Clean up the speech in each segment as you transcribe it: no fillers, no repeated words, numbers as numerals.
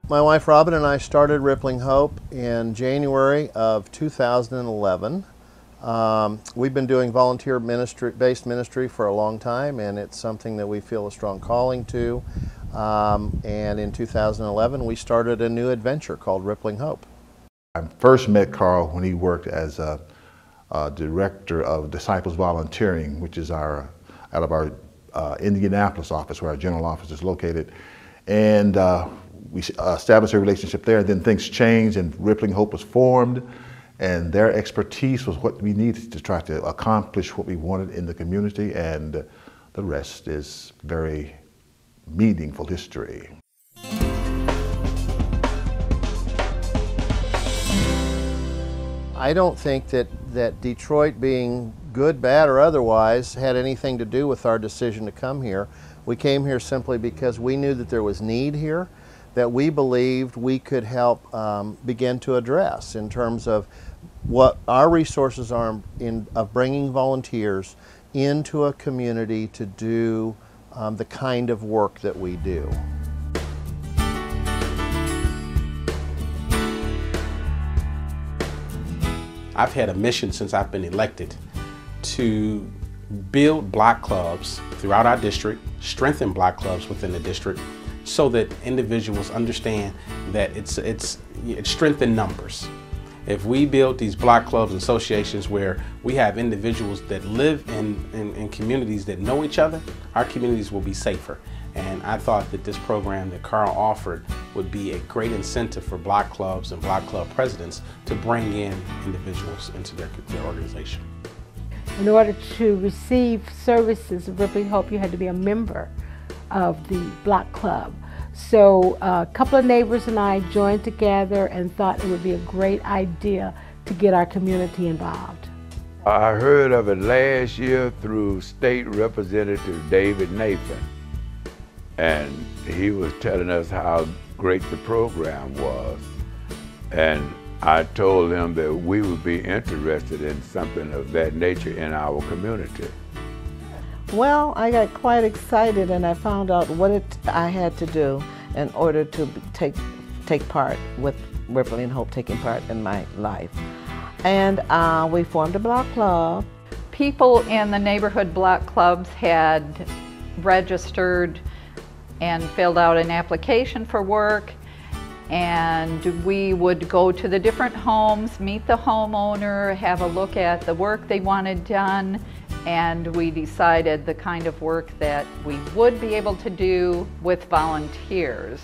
My wife Robin and I started Rippling Hope in January of 2011. We've been doing volunteer-based ministry for a long time, and it's something that we feel a strong calling to. And in 2011, we started a new adventure called Rippling Hope. I first met Carl when he worked as a director of Disciples Volunteering, which is out of our Indianapolis office, where our general office is located. And we established a relationship there, and then things changed and Rippling Hope was formed, and their expertise was what we needed to try to accomplish what we wanted in the community, and the rest is very meaningful history. I don't think that Detroit, being good, bad, or otherwise, had anything to do with our decision to come here. We came here simply because we knew that there was need here, that we believed we could help begin to address in terms of what our resources are of bringing volunteers into a community to do the kind of work that we do. I've had a mission since I've been elected to build block clubs throughout our district, strengthen block clubs within the district, so that individuals understand that it's strength in numbers. If we build these block clubs and associations where we have individuals that live in communities that know each other, our communities will be safer. And I thought that this program that Carl offered would be a great incentive for block clubs and block club presidents to bring in individuals into their organization. In order to receive services of Rippling Hope, you had to be a member of the block club. So a couple of neighbors and I joined together and thought it would be a great idea to get our community involved. I heard of it last year through State Representative David Nathan, and he was telling us how great the program was. And I told him that we would be interested in something of that nature in our community. Well, I got quite excited, and I found out what I had to do in order to take part with Rippling Hope taking part in my life. And we formed a block club. People in the neighborhood block clubs had registered and filled out an application for work, and we would go to the different homes, meet the homeowner, have a look at the work they wanted done, and we decided the kind of work that we would be able to do with volunteers.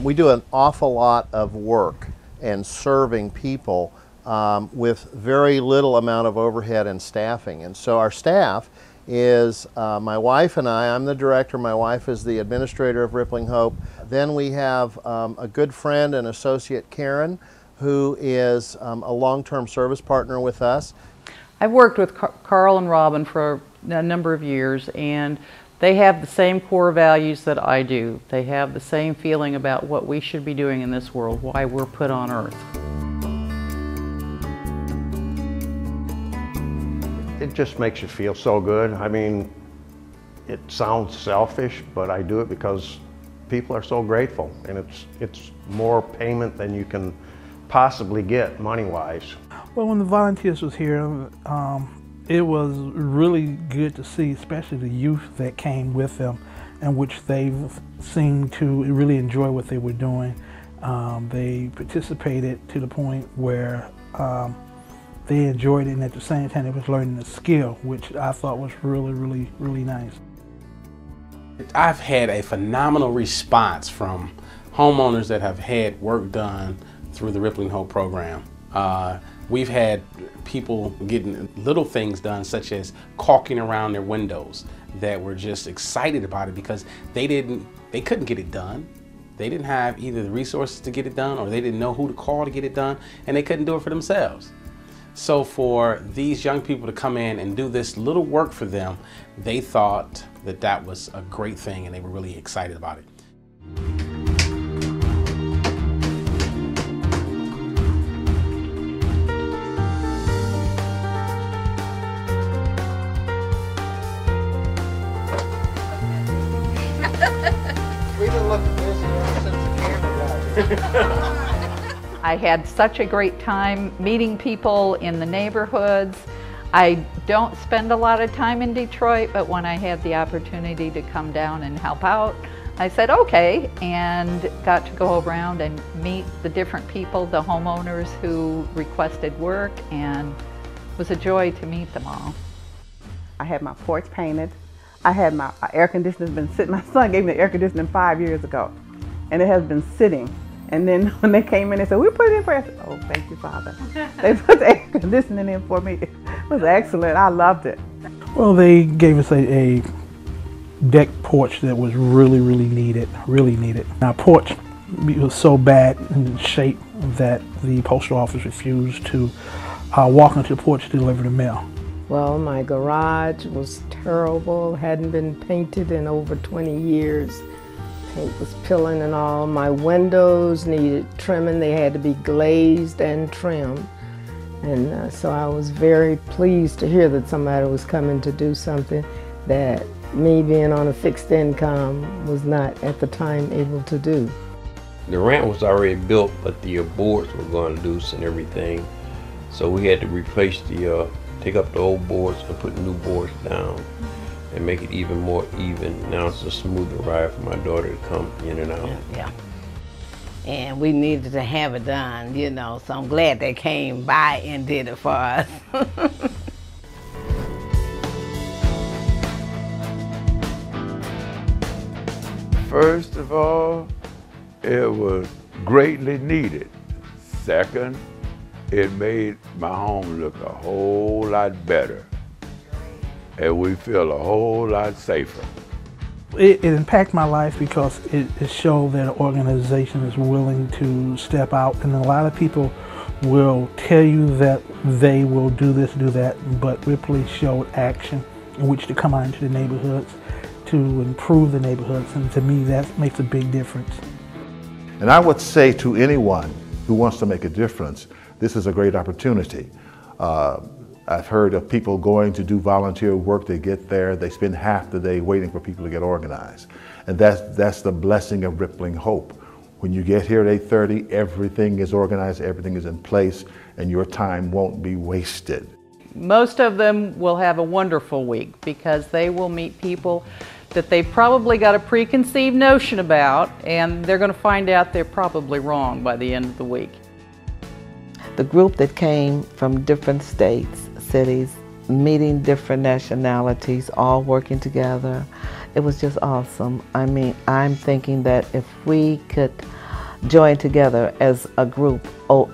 We do an awful lot of work and serving people with very little amount of overhead and staffing. And so our staff is my wife and I'm the director, my wife is the administrator of Rippling Hope. Then we have a good friend and associate, Karen, who is a long-term service partner with us. I've worked with Carl and Robin for a number of years, and they have the same core values that I do. They have the same feeling about what we should be doing in this world, why we're put on earth. It just makes you feel so good. I mean, it sounds selfish, but I do it because people are so grateful, and it's more payment than you can possibly get money-wise. Well, when the volunteers was here, it was really good to see, especially the youth that came with them, and which they seemed to really enjoy what they were doing. They participated to the point where they enjoyed it, and at the same time they was learning a skill, which I thought was really nice. I've had a phenomenal response from homeowners that have had work done through the Rippling Hope program. We've had people getting little things done, such as caulking around their windows, that were just excited about it because they didn't they couldn't get it done. They didn't have either the resources to get it done, or they didn't know who to call to get it done, and they couldn't do it for themselves. So for these young people to come in and do this little work for them, they thought that that was a great thing, and they were really excited about it. I had such a great time meeting people in the neighborhoods. I don't spend a lot of time in Detroit, but when I had the opportunity to come down and help out, I said okay, and got to go around and meet the different people, the homeowners who requested work, and it was a joy to meet them all. I had my porch painted. I had my air conditioner been sitting. My son gave me the air conditioning 5 years ago, and it has been sitting. And then when they came in, they said, "We put it in for us." Oh, thank you, Father. They put the air conditioning in for me. It was excellent. I loved it. Well, they gave us a deck porch that was really needed, really needed. Our porch was so bad in shape that the postal office refused to walk onto the porch to deliver the mail. Well, my garage was terrible, hadn't been painted in over 20 years. Paint was peeling and all. My windows needed trimming. They had to be glazed and trimmed. And so I was very pleased to hear that somebody was coming to do something that me being on a fixed income was not at the time able to do. The ramp was already built, but the boards were going loose and everything. So we had to replace take up the old boards and put new boards down and make it even more even. Now it's a smoother ride for my daughter to come in and out. Yeah. And we needed to have it done, you know, so I'm glad they came by and did it for us. First of all, it was greatly needed. Second, it made my home look a whole lot better. And we feel a whole lot safer. It impacted my life because it showed that an organization is willing to step out, and a lot of people will tell you that they will do this, do that, but Ripley showed action in which to come out into the neighborhoods to improve the neighborhoods, and to me that makes a big difference. And I would say to anyone who wants to make a difference, this is a great opportunity. I've heard of people going to do volunteer work. They get there, they spend half the day waiting for people to get organized. And that's the blessing of Rippling Hope. When you get here at 8:30, everything is organized, everything is in place, and your time won't be wasted. Most of them will have a wonderful week because they will meet people that they've probably got a preconceived notion about, and they're going to find out they're probably wrong by the end of the week. The group that came from different states, cities, meeting different nationalities, all working together, it was just awesome. I mean, I'm thinking that if we could join together as a group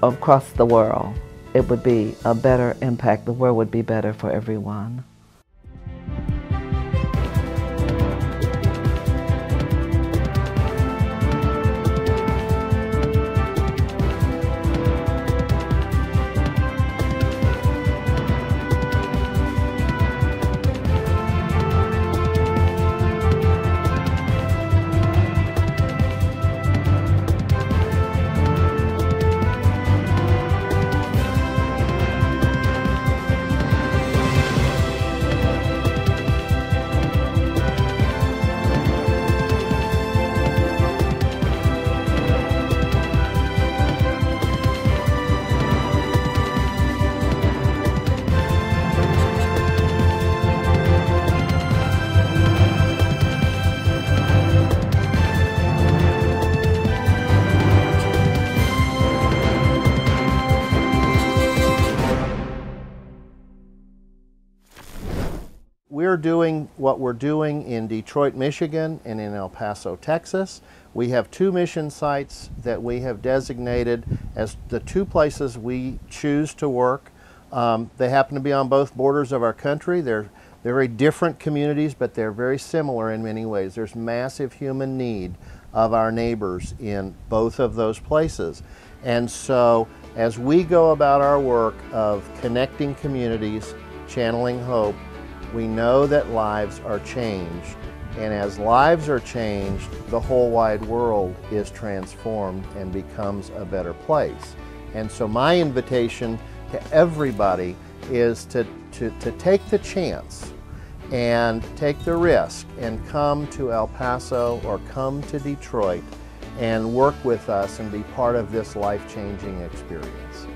across the world, it would be a better impact. The world would be better for everyone. We're doing what we're doing in Detroit, Michigan and in El Paso, Texas. We have 2 mission sites that we have designated as the 2 places we choose to work. They happen to be on both borders of our country. They're They're very different communities, but they're very similar in many ways. There's massive human need of our neighbors in both of those places. And so as we go about our work of connecting communities, channeling hope, we know that lives are changed. And as lives are changed, the whole wide world is transformed and becomes a better place. And so my invitation to everybody is to take the chance and take the risk and come to El Paso or come to Detroit and work with us and be part of this life-changing experience.